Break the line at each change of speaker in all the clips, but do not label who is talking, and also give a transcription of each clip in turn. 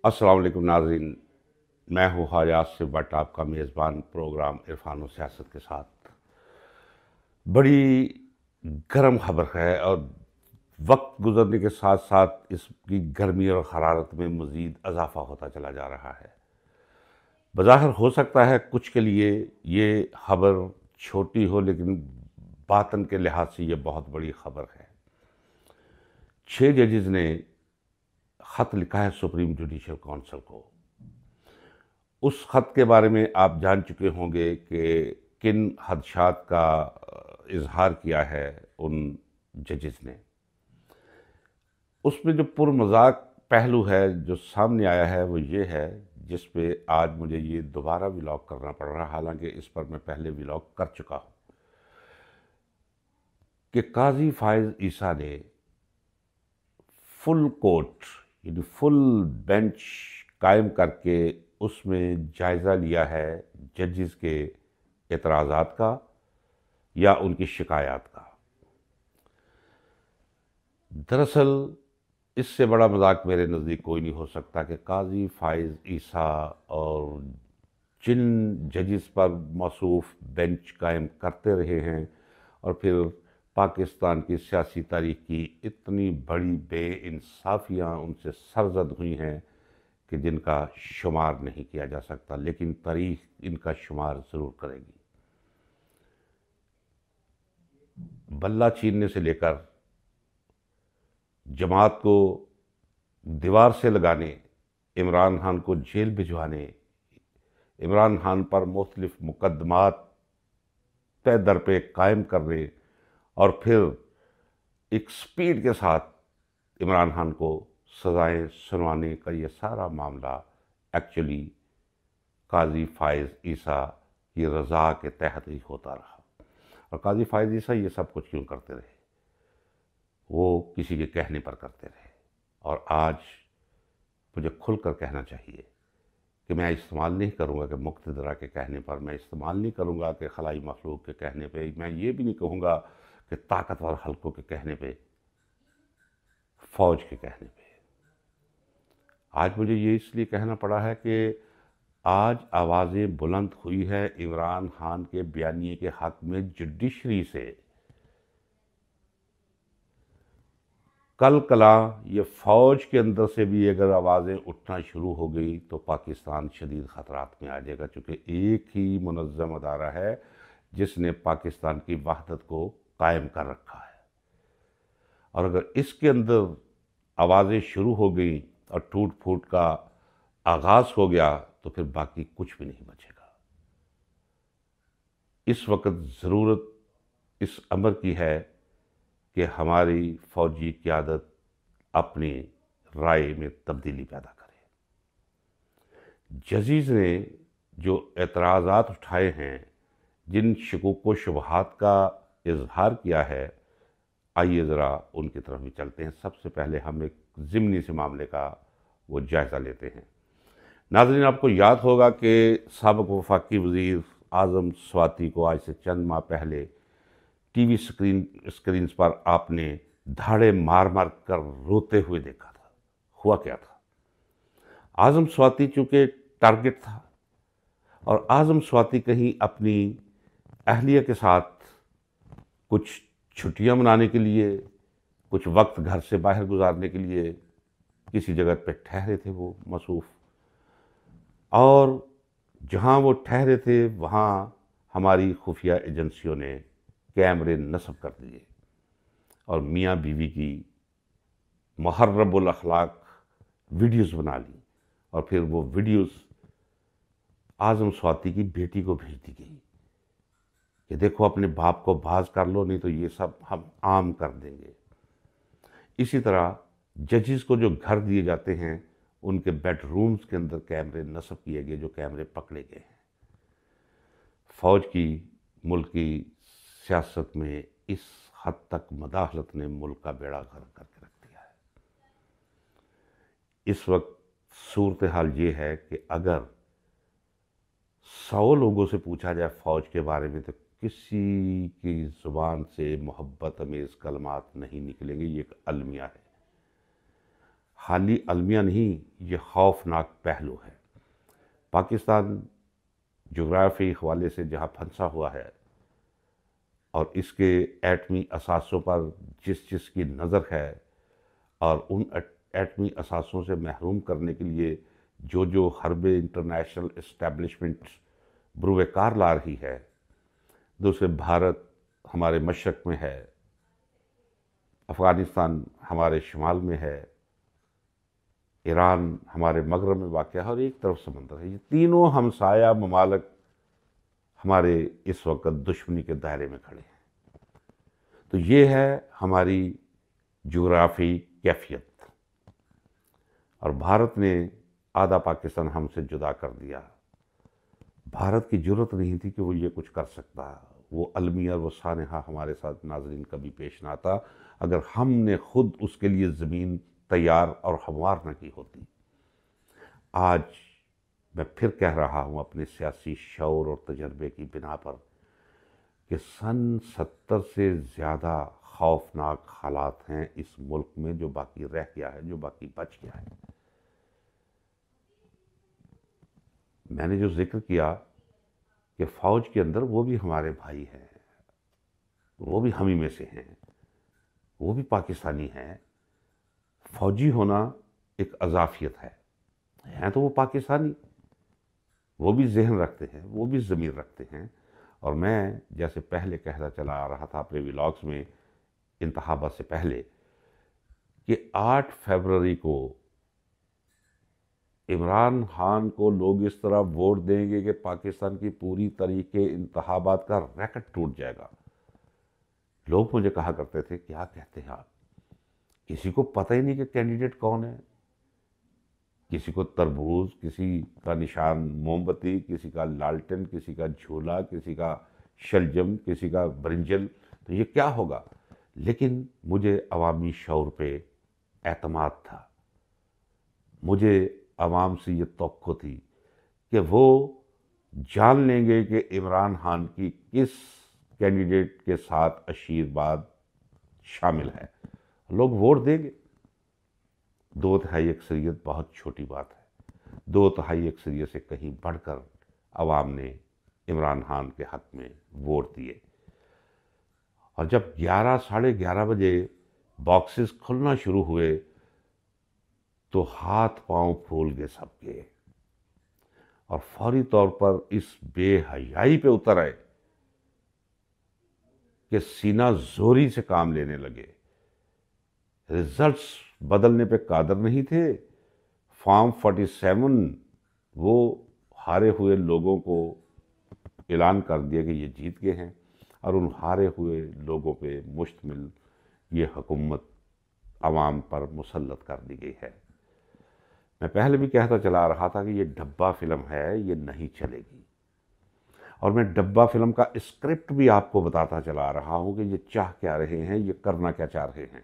السلام علیکم ناظرین، میں ہوں حاج آصف بٹ، آپ کا میزبان پروگرام عرفان و سیاست کے ساتھ۔ بڑی گرم خبر ہے اور وقت گزرنے کے ساتھ ساتھ اس کی گرمی اور حرارت میں مزید اضافہ ہوتا چلا جا رہا ہے۔ بظاہر ہو سکتا ہے کچھ کے لیے یہ خبر چھوٹی ہو، لیکن باطن کے لحاظ سے یہ بہت بڑی خبر ہے۔ 6 ججز نے خط لکھا ہے سپریم جوڈیشل کونسل کو۔ اس خط کے بارے میں آپ جان چکے ہوں گے کہ کن خدشات کا اظہار کیا ہے ان ججز نے۔ اس میں جو پرمذاق پہلو ہے جو سامنے آیا ہے وہ یہ ہے، جس پہ آج مجھے یہ دوبارہ ولاگ کرنا پڑ رہا، حالانکہ اس پر میں پہلے ولاگ کر چکا ہوں، کہ قاضی فائز عیسیٰ نے فل کورٹ یعنی فل بینچ قائم کر کے اس میں جائزہ لیا ہے ججز کے اعتراضات کا یا ان کی شکایات کا۔ دراصل اس سے بڑا مذاق میرے نزدیک کوئی نہیں ہو سکتا کہ قاضی فائز عیسیٰ اور جن ججز پر موصوف بینچ قائم کرتے رہے ہیں اور پھر پاکستان کی سیاسی تاریخ کی اتنی بڑی بے انصافیاں ان سے سرزد ہوئی ہیں کہ جن کا شمار نہیں کیا جا سکتا، لیکن تاریخ ان کا شمار ضرور کرے گی۔ بلہ چھیننے سے لے کر جماعت کو دیوار سے لگانے، عمران خان کو جیل بھجوانے، عمران خان پر مختلف مقدمات پے در پہ قائم کرنے اور پھر ایک سپیڈ کے ساتھ عمران خان کو سزائیں سنوانے کا یہ سارا معاملہ ایکچولی قاضی فائز عیسیٰ کی رضا کے تحت ہی ہوتا رہا۔ اور قاضی فائز عیسیٰ یہ سب کچھ کیوں کرتے رہے؟ وہ کسی کے کہنے پر کرتے رہے، اور آج مجھے کھل کر کہنا چاہیے کہ میں استعمال نہیں کروں گا کہ مقتدرہ کے کہنے پر، میں استعمال نہیں کروں گا کہ خلائی مخلوق کے کہنے پہ، میں یہ بھی نہیں کہوں گا کہ طاقتور حلقوں کے کہنے پہ، فوج کے کہنے پہ۔ آج مجھے یہ اس لیے کہنا پڑا ہے کہ آج آوازیں بلند ہوئی ہے عمران خان کے بیانیے کے حق میں جوڈیشری سے۔ کل کلا یہ فوج کے اندر سے بھی اگر آوازیں اٹھنا شروع ہو گئی تو پاکستان شدید خطرات میں آ جائے گا، چونکہ ایک ہی منظم ادارہ ہے جس نے پاکستان کی وحدت کو قائم کر رکھا ہے، اور اگر اس کے اندر آوازیں شروع ہو گئیں اور ٹوٹ پھوٹ کا آغاز ہو گیا تو پھر باقی کچھ بھی نہیں بچے گا۔ اس وقت ضرورت اس امر کی ہے کہ ہماری فوجی قیادت اپنی رائے میں تبدیلی پیدا کرے۔ ججز نے جو اعتراضات اٹھائے ہیں، جن شکوک و شبہات کا اظہار کیا ہے، آئیے ذرا ان کی طرف بھی چلتے ہیں۔ سب سے پہلے ہم ایک ضمنی سے معاملے کا وہ جائزہ لیتے ہیں۔ ناظرین، آپ کو یاد ہوگا کہ سابق وفاقی وزیر اعظم سواتی کو آج سے چند ماہ پہلے ٹی وی اسکرینز پر آپ نے دھاڑے مار مار کر روتے ہوئے دیکھا تھا۔ ہوا کیا تھا؟ اعظم سواتی چونکہ ٹارگٹ تھا، اور اعظم سواتی کہیں اپنی اہلیہ کے ساتھ کچھ چھٹیاں منانے کے لیے، کچھ وقت گھر سے باہر گزارنے کے لیے کسی جگہ پہ ٹھہرے تھے وہ مصروف، اور جہاں وہ ٹھہرے تھے وہاں ہماری خفیہ ایجنسیوں نے کیمرے نصب کر دیے اور میاں بیوی کی محرب الاخلاق ویڈیوز بنا لی، اور پھر وہ ویڈیوز اعظم سواتی کی بیٹی کو بھیج دی گئی کہ دیکھو اپنے باپ کو باز کر لو، نہیں تو یہ سب ہم عام کر دیں گے۔ اسی طرح ججز کو جو گھر دیے جاتے ہیں ان کے بیڈ رومز کے اندر کیمرے نصب کیے گئے، جو کیمرے پکڑے گئے ہیں۔ فوج کی ملک کی سیاست میں اس حد تک مداخلت نے ملک کا بیڑا غرق کر کے رکھ دیا ہے۔ اس وقت صورتحال یہ ہے کہ اگر 100 لوگوں سے پوچھا جائے فوج کے بارے میں تو کسی کی زبان سے محبت امیز کلمات نہیں نکلیں گے۔ یہ ایک المیہ ہے۔ حالی المیہ نہیں، یہ خوفناک پہلو ہے۔ پاکستان جغرافی حوالے سے جہاں پھنسا ہوا ہے اور اس کے ایٹمی اثاثوں پر جس کی نظر ہے، اور ان ایٹمی اثاثوں سے محروم کرنے کے لیے جو حرب انٹرنیشنل اسٹیبلشمنٹ بروئے کار لا رہی ہے، دوسرے بھارت ہمارے مشرق میں ہے، افغانستان ہمارے شمال میں ہے، ایران ہمارے مغرب میں واقع ہے، اور ایک طرف سمندر ہے۔ یہ تینوں ہمسایہ ممالک ہمارے اس وقت دشمنی کے دائرے میں کھڑے ہیں۔ تو یہ ہے ہماری جغرافی کیفیت، اور بھارت نے آدھا پاکستان ہم سے جدا کر دیا۔ بھارت کی جرت نہیں تھی کہ وہ یہ کچھ کر سکتا، وہ المیہ اور وہ سانحہ ہمارے ساتھ ناظرین کبھی پیش نہ آتا اگر ہم نے خود اس کے لیے زمین تیار اور ہموار نہ کی ہوتی۔ آج میں پھر کہہ رہا ہوں اپنے سیاسی شعور اور تجربے کی بنا پر کہ سن 70 سے زیادہ خوفناک حالات ہیں اس ملک میں، جو باقی رہ گیا ہے، جو باقی بچ گیا ہے۔ میں نے جو ذکر کیا کہ فوج کے اندر وہ بھی ہمارے بھائی ہیں، وہ بھی ہمیں میں سے ہیں، وہ بھی پاکستانی ہیں۔ فوجی ہونا ایک اضافیت ہے، ہیں تو وہ پاکستانی، وہ بھی ذہن رکھتے ہیں، وہ بھی ضمیر رکھتے ہیں۔ اور میں جیسے پہلے کہتا چلا آ رہا تھا اپنے ولاگز میں انتخابات سے پہلے، کہ 8 فروری کو عمران خان کو لوگ اس طرح ووٹ دیں گے کہ پاکستان کی پوری طریقے انتخابات کا ریکٹ ٹوٹ جائے گا۔ لوگ مجھے کہا کرتے تھے کیا کہتے ہیں آپ، کسی کو پتہ ہی نہیں کہ کینڈیڈیٹ کون ہے، کسی کو تربوز، کسی کا نشان موم بتی، کسی کا لالٹن، کسی کا جھولا، کسی کا شلجم، کسی کا برنجل، تو یہ کیا ہوگا؟ لیکن مجھے عوامی شعور پہ اعتماد تھا، مجھے عوام سے یہ توقع تھی کہ وہ جان لیں گے کہ عمران خان کی کس کینڈیڈیٹ کے ساتھ آشیرواد شامل ہے، لوگ ووٹ دیں گے۔ 2/3 اکثریت بہت چھوٹی بات ہے، 2/3 اکثریت سے کہیں بڑھ کر عوام نے عمران خان کے حق میں ووٹ دیے۔ اور جب 11 ساڑھے 11 بجے باکسز کھلنا شروع ہوئے تو ہاتھ پاؤں پھول گئے سب کے، اور فوری طور پر اس بے حیائی پہ اتر آئے کہ سینہ زوری سے کام لینے لگے۔ ریزلٹس بدلنے پہ قادر نہیں تھے۔ فارم 47 وہ ہارے ہوئے لوگوں کو اعلان کر دیا کہ یہ جیت گئے ہیں، اور ان ہارے ہوئے لوگوں پہ مشتمل یہ حکومت عوام پر مسلط کر دی گئی ہے۔ میں پہلے بھی کہتا چلا رہا تھا کہ یہ ڈبہ فلم ہے، یہ نہیں چلے گی، اور میں ڈبہ فلم کا اسکرپٹ بھی آپ کو بتاتا چلا رہا ہوں کہ یہ چاہ کیا رہے ہیں، یہ کرنا کیا چاہ رہے ہیں۔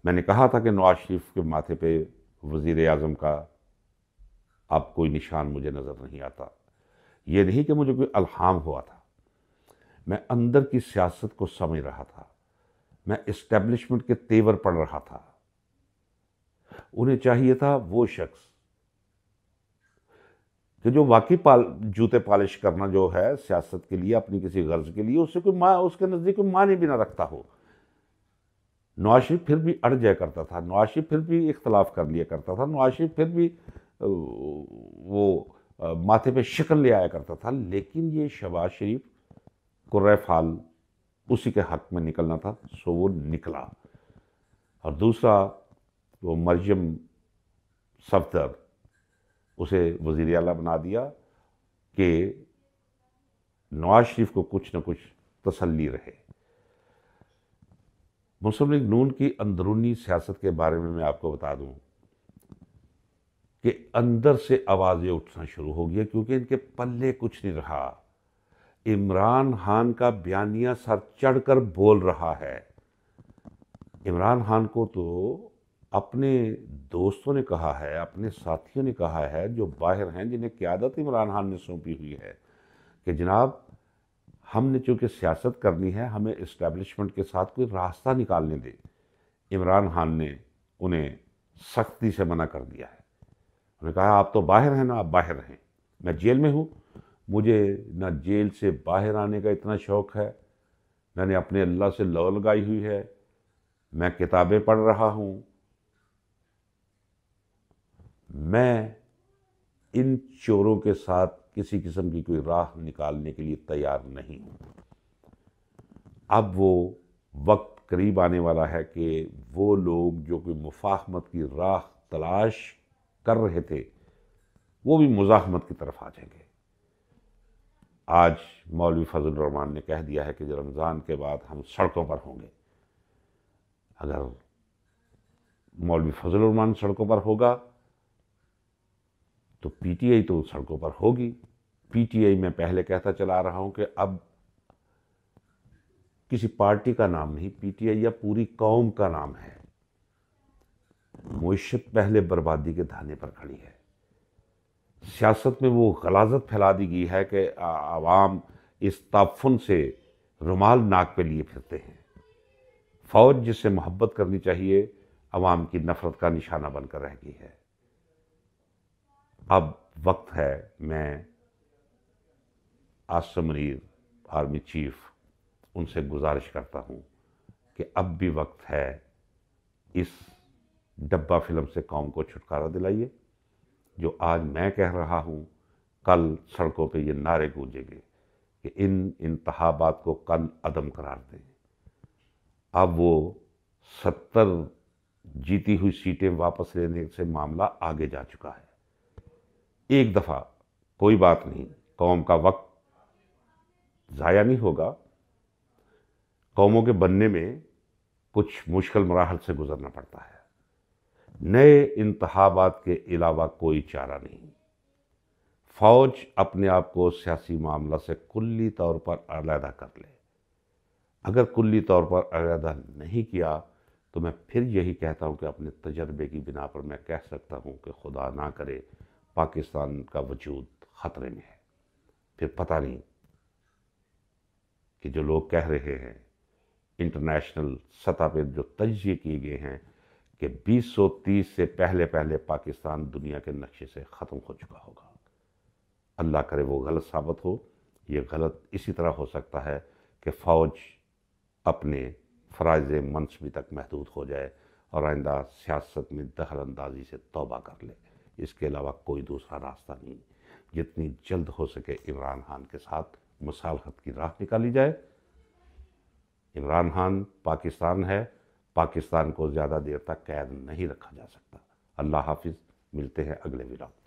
میں نے کہا تھا کہ نواز شریف کے ماتھے پہ وزیر اعظم کا اب کوئی نشان مجھے نظر نہیں آتا۔ یہ نہیں کہ مجھے کوئی الہام ہوا تھا، میں اندر کی سیاست کو سمجھ رہا تھا، میں اسٹیبلشمنٹ کے تیور پڑھ رہا تھا۔ انہیں چاہیے تھا وہ شخص کہ جو واقعی جوتے پالش کرنا جو ہے سیاست کے لیے، اپنی کسی غرض کے لیے، اس کے نزدیک کوئی معنی بھی نہ رکھتا ہو۔ نواز شریف پھر بھی اڑ جایا کرتا تھا، نواز شریف پھر بھی اختلاف کر لیا کرتا تھا، نواز شریف پھر بھی وہ ماتھے پہ شکن لے آیا کرتا تھا، لیکن یہ شہباز شریف قرۂ فال اسی کے حق میں نکلنا تھا، سو وہ نکلا۔ اور دوسرا وہ مریم صفدر، اسے وزیر اعلیٰ بنا دیا کہ نواز شریف کو کچھ نہ کچھ تسلی رہے۔ مسلم لیگ نون کی اندرونی سیاست کے بارے میں آپ کو بتا دوں کہ اندر سے آوازیں اٹھنا شروع ہو گیا، کیونکہ ان کے پلے کچھ نہیں رہا۔ عمران خان کا بیانیہ سر چڑھ کر بول رہا ہے۔ عمران خان کو تو اپنے دوستوں نے کہا ہے، اپنے ساتھیوں نے کہا ہے جو باہر ہیں، جنہیں قیادت عمران خان نے سونپی ہوئی ہے، کہ جناب ہم نے چونکہ سیاست کرنی ہے، ہمیں اسٹیبلشمنٹ کے ساتھ کوئی راستہ نکالنے دے۔ عمران خان نے انہیں سختی سے منع کر دیا ہے۔ انہوں نے کہا آپ تو باہر ہیں نا، آپ باہر رہیں، میں جیل میں ہوں، مجھے نہ جیل سے باہر آنے کا اتنا شوق ہے، میں نے اپنے اللہ سے لو لگائی ہوئی ہے، میں کتابیں پڑھ رہا ہوں، میں ان چوروں کے ساتھ کسی قسم کی کوئی راہ نکالنے کے لیے تیار نہیں ہوں۔ اب وہ وقت قریب آنے والا ہے کہ وہ لوگ جو کوئی مفاہمت کی راہ تلاش کر رہے تھے وہ بھی مزاحمت کی طرف آ جائیں گے۔ آج مولوی فضل الرحمان نے کہہ دیا ہے کہ رمضان کے بعد ہم سڑکوں پر ہوں گے۔ اگر مولوی فضل الرحمان سڑکوں پر ہوگا تو پی ٹی آئی تو سڑکوں پر ہوگی۔ پی ٹی آئی میں پہلے کہتا چلا رہا ہوں کہ اب کسی پارٹی کا نام نہیں، پی ٹی آئی یا پوری قوم کا نام ہے۔ معیشت پہلے بربادی کے دھانے پر کھڑی ہے۔ سیاست میں وہ غلاظت پھیلا دی گئی ہے کہ عوام اس تعفن سے رومال ناک پہ لیے پھرتے ہیں۔ فوج جس سے محبت کرنی چاہیے عوام کی نفرت کا نشانہ بن کر رہ گئی ہے۔ اب وقت ہے، میں عاصم منیر آرمی چیف ان سے گزارش کرتا ہوں کہ اب بھی وقت ہے، اس ڈبہ فلم سے قوم کو چھٹکارا دلائیے۔ جو آج میں کہہ رہا ہوں کل سڑکوں پہ یہ نعرے گونجیں گے کہ ان انتخابات کو کل عدم قرار دیں۔ اب وہ 70 جیتی ہوئی سیٹیں واپس لینے سے معاملہ آگے جا چکا ہے۔ ایک دفعہ کوئی بات نہیں، قوم کا وقت ضائع نہیں ہوگا، قوموں کے بننے میں کچھ مشکل مراحل سے گزرنا پڑتا ہے۔ نئے انتخابات کے علاوہ کوئی چارہ نہیں۔ فوج اپنے آپ کو سیاسی معاملہ سے کلی طور پر علیحدہ کر لے۔ اگر کلی طور پر علیحدہ نہیں کیا تو میں پھر یہی کہتا ہوں کہ اپنے تجربے کی بنا پر میں کہہ سکتا ہوں کہ خدا نہ کرے پاکستان کا وجود خطرے میں ہے۔ پھر پتہ نہیں کہ جو لوگ کہہ رہے ہیں انٹرنیشنل سطح پہ جو تجزیے کیے گئے ہیں کہ 2030 سے پہلے پاکستان دنیا کے نقشے سے ختم ہو چکا ہوگا، اللہ کرے وہ غلط ثابت ہو۔ یہ غلط اسی طرح ہو سکتا ہے کہ فوج اپنے فرائض منصبی تک محدود ہو جائے اور آئندہ سیاست میں دخل اندازی سے توبہ کر لے۔ اس کے علاوہ کوئی دوسرا راستہ نہیں۔ جتنی جلد ہو سکے عمران خان کے ساتھ مصالحت کی راہ نکالی جائے۔ عمران خان پاکستان ہے، پاکستان کو زیادہ دیر تک قید نہیں رکھا جا سکتا۔ اللہ حافظ، ملتے ہیں اگلے ولاگ۔